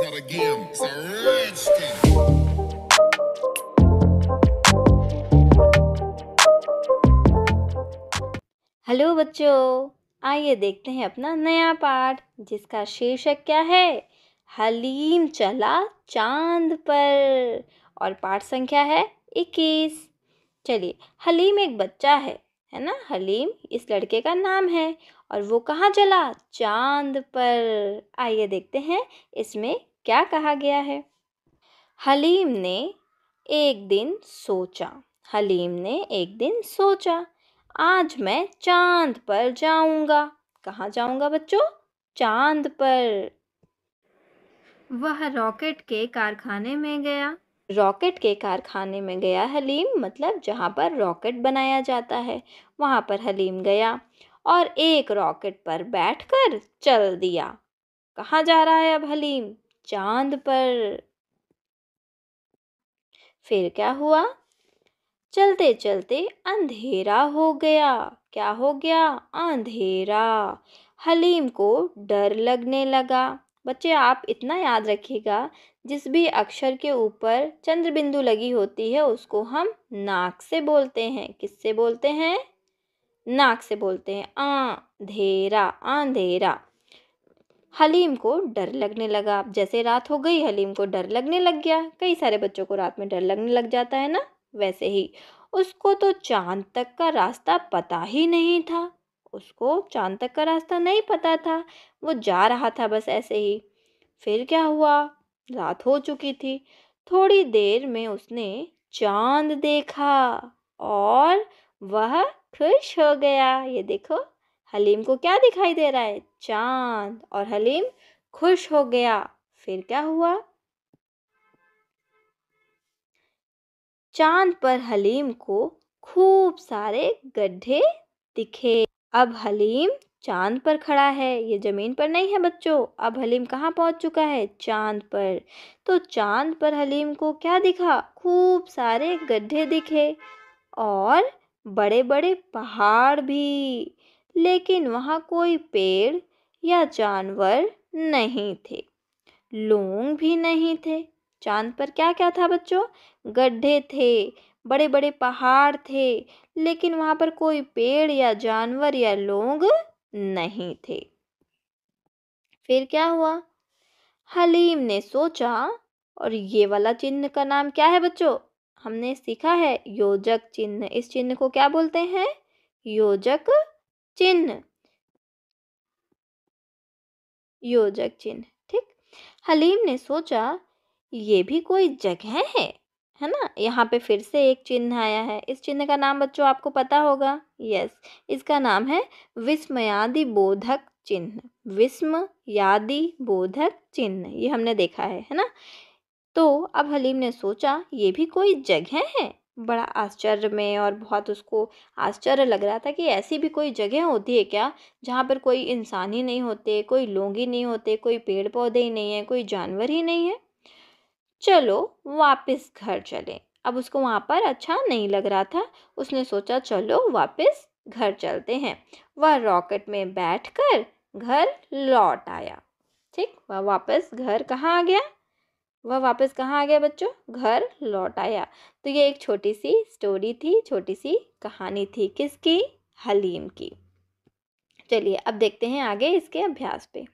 of the game. It's a rich thing. Hello बच्चों, आइए देखते हैं अपना नया पाठ जिसका शीर्षक क्या है। हलीम चला चांद पर। और पाठ संख्या है 21। चलिए, हलीम एक बच्चा है ना। हलीम इस लड़के का नाम है और वो कहाँ चला? चांद पर। आइए देखते हैं इसमें क्या कहा गया है। हलीम ने एक दिन सोचा। हलीम ने एक दिन सोचा, आज मैं चांद पर जाऊंगा। कहाँ जाऊंगा बच्चों? चांद पर। वह रॉकेट के कारखाने में गया। रॉकेट के कारखाने में गया हलीम, मतलब जहाँ पर रॉकेट बनाया जाता है वहाँ पर हलीम गया और एक रॉकेट पर बैठकर चल दिया। कहाँ जा रहा है अब हलीम? चांद पर। फिर क्या हुआ? चलते चलते अंधेरा हो गया। क्या हो गया? अंधेरा। हलीम को डर लगने लगा। बच्चे, आप इतना याद रखिएगा, जिस भी अक्षर के ऊपर चंद्र बिंदु लगी होती है उसको हम नाक से बोलते हैं। किससे बोलते हैं? नाक से बोलते हैं। अंधेरा, अंधेरा। हलीम को डर लगने लगा। जैसे रात हो गई, हलीम को डर लगने लग गया। कई सारे बच्चों को रात में डर लगने लग जाता है ना। वैसे ही उसको तो चांद तक का रास्ता पता ही नहीं था। उसको चांद तक का रास्ता नहीं पता था। वो जा रहा था बस ऐसे ही। फिर क्या हुआ? रात हो चुकी थी। थोड़ी देर में उसने चांद देखा और वह खुश हो गया। ये देखो, हलीम को क्या दिखाई दे रहा है? चांद। और हलीम खुश हो गया। फिर क्या हुआ? चांद पर हलीम को खूब सारे गड्ढे दिखे। अब हलीम चांद पर खड़ा है, ये जमीन पर नहीं है बच्चों। अब हलीम कहाँ पहुंच चुका है? चांद पर। तो चांद पर हलीम को क्या दिखा? खूब सारे गड्ढे दिखे और बड़े बड़े पहाड़ भी। लेकिन वहाँ कोई पेड़ या जानवर नहीं थे। लोग भी नहीं थे। चांद पर क्या क्या था बच्चों? गड्ढे थे, बड़े बड़े पहाड़ थे, लेकिन वहाँ पर कोई पेड़ या जानवर या लोग नहीं थे। फिर क्या हुआ? हलीम ने सोचा, और ये वाला चिन्ह का नाम क्या है बच्चों? हमने सीखा है योजक चिन्ह। इस चिन्ह को क्या बोलते हैं? योजक चिन्ह। योजक चिन्ह, ठीक। हलीम ने सोचा, ये भी कोई जगह है ना। यहाँ पे फिर से एक चिन्ह आया है। इस चिन्ह का नाम बच्चों आपको पता होगा। यस, इसका नाम है विस्मयादि बोधक चिन्ह। विस्मयादि बोधक चिन्ह, ये हमने देखा है ना। तो अब हलीम ने सोचा, ये भी कोई जगह है। बड़ा आश्चर्य में और बहुत उसको आश्चर्य लग रहा था कि ऐसी भी कोई जगह होती है क्या, जहाँ पर कोई इंसान ही नहीं होते, कोई लोग ही नहीं होते, कोई पेड़ पौधे ही नहीं है, कोई जानवर ही नहीं है। चलो वापस घर चले। अब उसको वहाँ पर अच्छा नहीं लग रहा था। उसने सोचा, चलो वापस घर चलते हैं। वह रॉकेट में बैठकर घर लौट आया। ठीक, वह वापस घर कहाँ आ गया? वह वापस कहाँ आ गया बच्चों? घर लौट आया। तो ये एक छोटी सी स्टोरी थी, छोटी सी कहानी थी। किसकी? हलीम की। चलिए अब देखते हैं आगे इसके अभ्यास पे।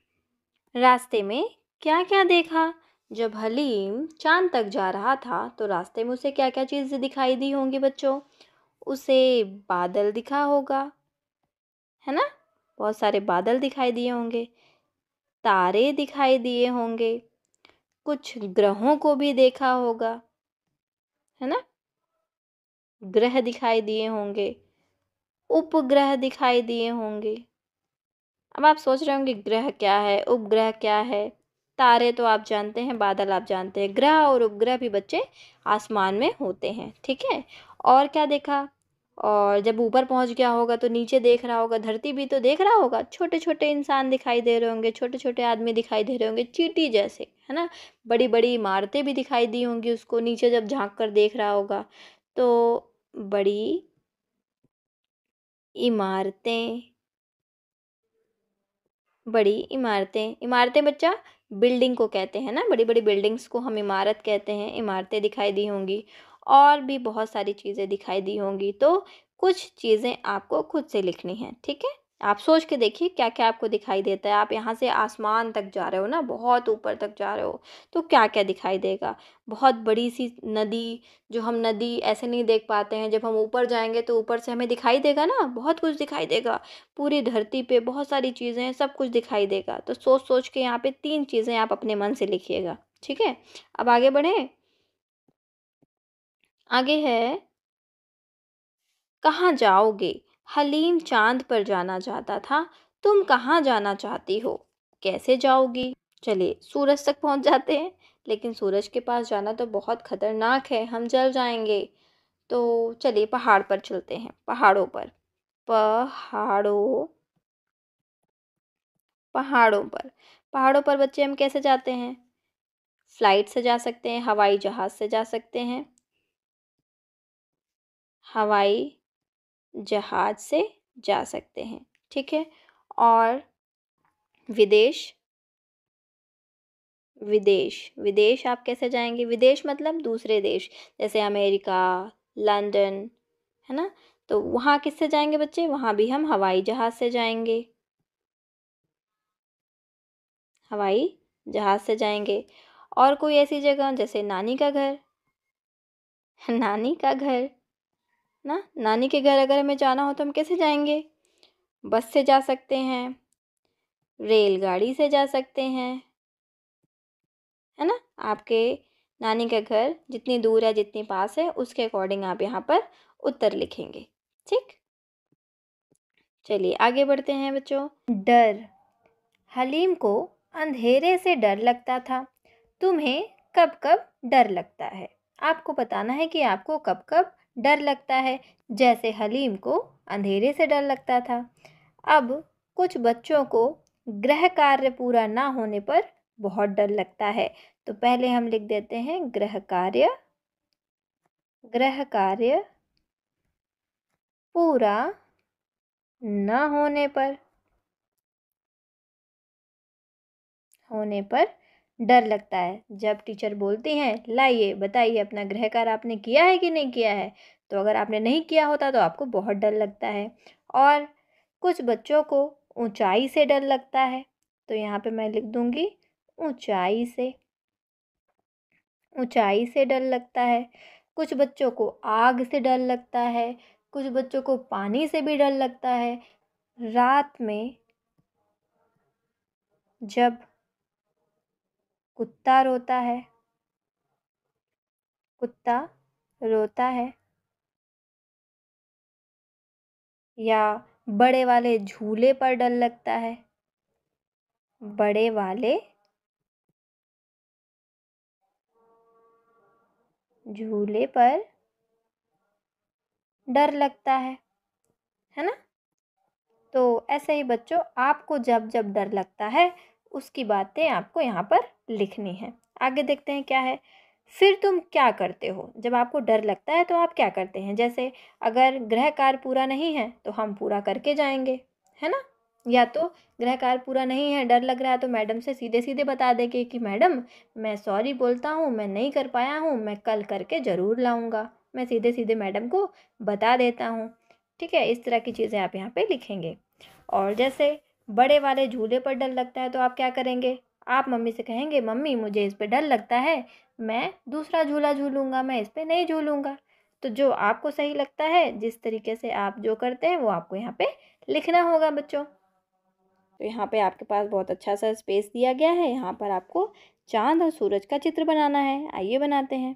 रास्ते में क्या क्या देखा? जब हलीम चांद तक जा रहा था तो रास्ते में उसे क्या क्या चीज़ें दिखाई दी होंगी बच्चों? उसे बादल दिखा होगा, है ना। बहुत सारे बादल दिखाई दिए होंगे, तारे दिखाई दिए होंगे, कुछ ग्रहों को भी देखा होगा, है ना। ग्रह दिखाई दिए होंगे, उपग्रह दिखाई दिए होंगे। अब आप सोच रहे होंगे ग्रह क्या है, उपग्रह क्या है। तारे तो आप जानते हैं, बादल आप जानते हैं, ग्रह और उपग्रह भी बच्चे आसमान में होते हैं, ठीक है। और क्या देखा? और जब ऊपर पहुंच गया होगा तो नीचे देख रहा होगा, धरती भी तो देख रहा होगा। छोटे छोटे इंसान दिखाई दे रहे होंगे, छोटे छोटे आदमी दिखाई दे रहे होंगे, चींटी जैसे, है ना। बड़ी बड़ी इमारतें भी दिखाई दी होंगी उसको, नीचे जब झांक कर देख रहा होगा तो। बड़ी इमारतें, बड़ी इमारतें। इमारतें बच्चा बिल्डिंग को कहते हैं ना, बड़ी बड़ी बिल्डिंग्स को हम इमारत कहते हैं, इमारतें दिखाई दी होंगी और भी बहुत सारी चीज़ें दिखाई दी होंगी। तो कुछ चीज़ें आपको खुद से लिखनी हैं, ठीक है। आप सोच के देखिए क्या क्या आपको दिखाई देता है। आप यहाँ से आसमान तक जा रहे हो ना, बहुत ऊपर तक जा रहे हो, तो क्या क्या दिखाई देगा। बहुत बड़ी सी नदी, जो हम नदी ऐसे नहीं देख पाते हैं, जब हम ऊपर जाएंगे तो ऊपर से हमें दिखाई देगा ना, बहुत कुछ दिखाई देगा। पूरी धरती पे बहुत सारी चीज़ें हैं, सब कुछ दिखाई देगा। तो सोच सोच के यहाँ पे 3 चीज़ें आप अपने मन से लिखिएगा, ठीक है। अब आगे बढ़ें। आगे है, कहाँ जाओगे? हलीम चाँद पर जाना चाहता था, तुम कहाँ जाना चाहती हो? कैसे जाओगी? चलिए सूरज तक पहुँच जाते हैं, लेकिन सूरज के पास जाना तो बहुत खतरनाक है, हम जल जाएँगे। तो चलिए पहाड़ पर चलते हैं, पहाड़ों पर। पहाड़ों पहाड़ों पर। पहाड़ों पर बच्चे हम कैसे जाते हैं? फ्लाइट से जा सकते हैं, हवाई जहाज़ से जा सकते हैं। हवाई जहाज़ से जा सकते हैं, ठीक है। और विदेश, विदेश विदेश आप कैसे जाएंगे? विदेश मतलब दूसरे देश, जैसे अमेरिका, लंदन, है ना। तो वहाँ किससे जाएंगे बच्चे? वहाँ भी हम हवाई जहाज़ से जाएंगे, हवाई जहाज़ से जाएंगे। और कोई ऐसी जगह जैसे नानी का घर, नानी का घर ना, नानी के घर अगर हमें जाना हो तो हम कैसे जाएंगे? बस से जा सकते हैं, रेलगाड़ी से जा सकते हैं, है ना। आपके नानी का घर जितनी दूर है, जितनी पास है, उसके अकॉर्डिंग आप यहाँ पर उत्तर लिखेंगे, ठीक। चलिए आगे बढ़ते हैं बच्चों। डर, हलीम को अंधेरे से डर लगता था, तुम्हें कब कब डर लगता है? आपको बताना है कि आपको कब कब डर लगता है। जैसे हलीम को अंधेरे से डर लगता था। अब कुछ बच्चों को गृह कार्य पूरा ना होने पर बहुत डर लगता है। तो पहले हम लिख देते हैं गृह कार्य, गृह कार्य पूरा न होने पर डर लगता है। जब टीचर बोलती हैं लाइए बताइए अपना गृह कार्य आपने किया है कि नहीं किया है, तो अगर आपने नहीं किया होता तो आपको बहुत डर लगता है। और कुछ बच्चों को ऊंचाई से डर लगता है, तो यहाँ पे मैं लिख दूंगी ऊंचाई से, ऊंचाई से डर लगता है। कुछ बच्चों को आग से डर लगता है, कुछ बच्चों को पानी से भी डर लगता है। रात में जब कुत्ता रोता है, कुत्ता रोता है, या बड़े वाले झूले पर डर लगता है, बड़े वाले झूले पर डर लगता है ना। तो ऐसे ही बच्चों आपको जब जब डर लगता है उसकी बातें आपको यहाँ पर लिखनी है। आगे देखते हैं क्या है। फिर तुम क्या करते हो? जब आपको डर लगता है तो आप क्या करते हैं? जैसे अगर गृह कार्य पूरा नहीं है तो हम पूरा करके जाएंगे, है ना। या तो गृह कार्य पूरा नहीं है, डर लग रहा है, तो मैडम से सीधे सीधे बता देंगे कि मैडम मैं सॉरी बोलता हूँ, मैं नहीं कर पाया हूँ, मैं कल करके ज़रूर लाऊंगा। मैं सीधे सीधे मैडम को बता देता हूँ, ठीक है। इस तरह की चीज़ें आप यहाँ पे लिखेंगे। और जैसे बड़े वाले झूले पर डर लगता है तो आप क्या करेंगे? आप मम्मी से कहेंगे मम्मी मुझे इस पे डर लगता है, मैं दूसरा झूला झूलूंगा, मैं इस पे नहीं झूलूंगा। तो जो आपको सही लगता है, जिस तरीके से आप जो करते हैं वो आपको यहाँ पे लिखना होगा बच्चों। तो यहाँ पे आपके पास बहुत अच्छा सा स्पेस दिया गया है। यहाँ पर आपको चांद और सूरज का चित्र बनाना है। आइए बनाते हैं।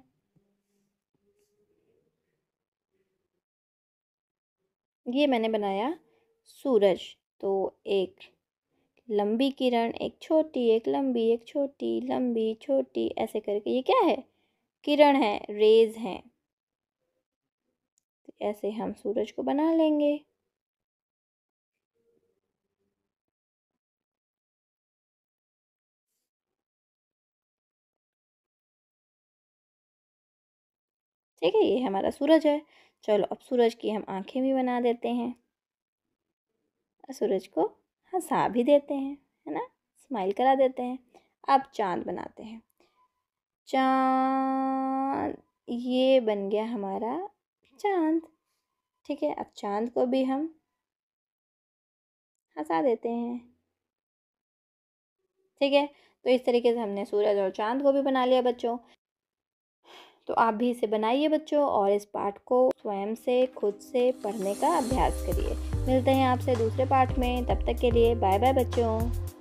ये मैंने बनाया सूरज। तो एक लंबी किरण, एक छोटी, एक लंबी, एक छोटी, लंबी, छोटी, ऐसे करके ये क्या है? किरण है, रेज हैं। ऐसे हम सूरज को बना लेंगे। ठीक है, ये हमारा सूरज है। चलो अब सूरज की हम आंखें भी बना देते हैं और सूरज को हंसा भी देते हैं, है ना, स्माइल करा देते हैं। अब चाँद बनाते हैं। चाँद, ये बन गया हमारा चाँद। ठीक है, अब चाँद को भी हम हँसा देते हैं। ठीक है, तो इस तरीके से हमने सूरज और चाँद को भी बना लिया बच्चों। तो आप भी इसे बनाइए बच्चों, और इस पाठ को स्वयं से खुद से पढ़ने का अभ्यास करिए। मिलते हैं आपसे दूसरे पाठ में, तब तक के लिए बाय बाय बच्चों।